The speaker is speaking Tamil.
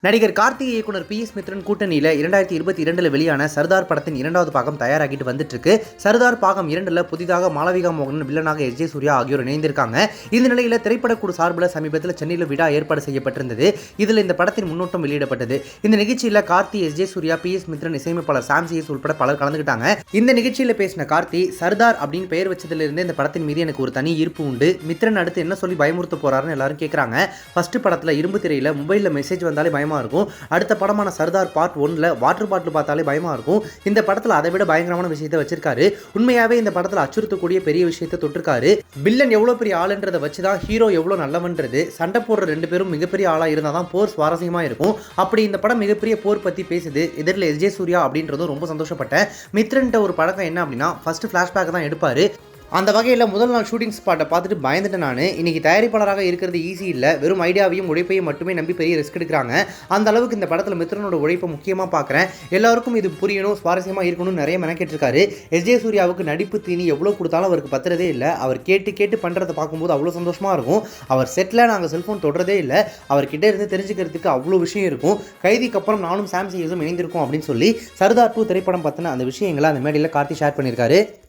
நடிகர் கார்த்தி இயக்குனர் PS மித்ரன் கூட்டணியில் 2022 வெளியான சர்தார் படத்தின் இரண்டாவது பாகம் தயாராகிட்டு வந்துட்டு இருக்கு. சர்தார் பாகம் 2ல் புதிதாக மாளவிகா மோகன் வில்லனாக SJ சூர்யா ஆகியோர் இணைந்திருக்காங்க. இந்த நிலையில் திரைப்படக்குழு சார்பில் சமீபத்தில் சென்னையில் விழா ஏற்பாடு செய்யப்பட்டிருந்தது. இதில் இந்த படத்தின் முன்னோட்டம் வெளியிடப்பட்டது. இந்த நிகழ்ச்சியில் கார்த்தி, SJ சூர்யா, PS மித்ரன், இசையமைப்பாளர் சாம் சிஎஸ் உட்பட பலர் கலந்துக்கிட்டாங்க. இந்த நிகழ்ச்சியில் பேசின கார்த்தி, சர்தார் அப்படின்னு பெயர் வச்சதிலிருந்து இந்த படத்தின் மீது எனக்கு ஒரு தனி ஈர்ப்பு உண்டு. மித்ரன் அடுத்து என்ன சொல்லி பயமுறுத்த போறாருன்னு எல்லாரும் கேட்குறாங்க. ஃபர்ஸ்ட் படத்தில் இரும்பு திரையில் மொபைலில் மெசேஜ் வந்தாலே இருக்கும். அடுத்த படமான சர்தார் பார்ட் 1ல வாட்டர் பாட்டில் பார்த்தாலே பயமா இருக்கும். இந்த படத்துல அதை விட பயங்கரமான விஷயத்தை வச்சிருக்காரு. உண்மையாவே இந்த படத்துல அச்சுறுத்தக்கூடிய பெரிய விஷயத்தை தொட்டிருக்காரு. வில்லன் எவ்வளவு பெரிய ஆளுன்றதை வச்சுதான் ஹீரோ எவ்வளவு நல்லவன்றது. சண்டை போடுற ரெண்டு பேரும் மிகப்பெரிய ஆளா இருந்தாதான் போர் சுவாரஸ்யமா இருக்கும். அப்படி இந்த படம் மிகப்பெரிய போர் பத்தி பேசுது. எதிரில் SJ சூர்யா அப்படின்றதும் ரொம்ப சந்தோஷப்பட்டேன். மித்ரன்ட்ட ஒரு பழக்கம் என்ன அப்படின்னா ஃபர்ஸ்ட் ஃபிளாஷ்பேக் தான் எடுப்பாரு. அந்த வகையில் முதல் நாள் ஷூட்டிங் ஸ்பாட்டை பார்த்துட்டு பயந்துட்டேன் நான். இன்றைக்கி தயாரிப்பாளராக இருக்கிறது ஈஸி இல்லை. வெறும் ஐடியாவையும் உழைப்பையும் மட்டுமே நம்பி பெரிய ரிஸ்க் எடுக்கிறாங்க. அந்த அளவுக்கு இந்த படத்தில் மித்ரனோட உழைப்பை முக்கியமாக பார்க்குறேன். எல்லாருக்கும் இது புரியணும், சுவாரஸ்யமாக இருக்கணும்னு நிறைய மெனக்கெட்டிருக்காரு. SJ சூர்யாவுக்கு நடிப்பு தீனி எவ்வளோ கொடுத்தாலும் அவருக்கு பத்துறதே இல்லை. அவர் கேட்டு பண்ணுறதை பார்க்கும்போது அவ்வளோ சந்தோஷமாக இருக்கும். அவர் செட்டில் நாங்கள் செல்ஃபோன் தொடுறதே இல்லை. அவர்கிட்ட இருந்து தெரிஞ்சுக்கிறதுக்கு அவ்வளோ விஷயம் இருக்கும். கைதிக்கு அப்புறம் நானும் சாம் சிஎஸும் இணைந்திருக்கோம் அப்படின்னு சொல்லி சர்தார் 2 திரைப்படம் பற்றின அந்த விஷயங்களை அந்த மேடையில் கார்த்தி ஷேர் பண்ணியிருக்காரு.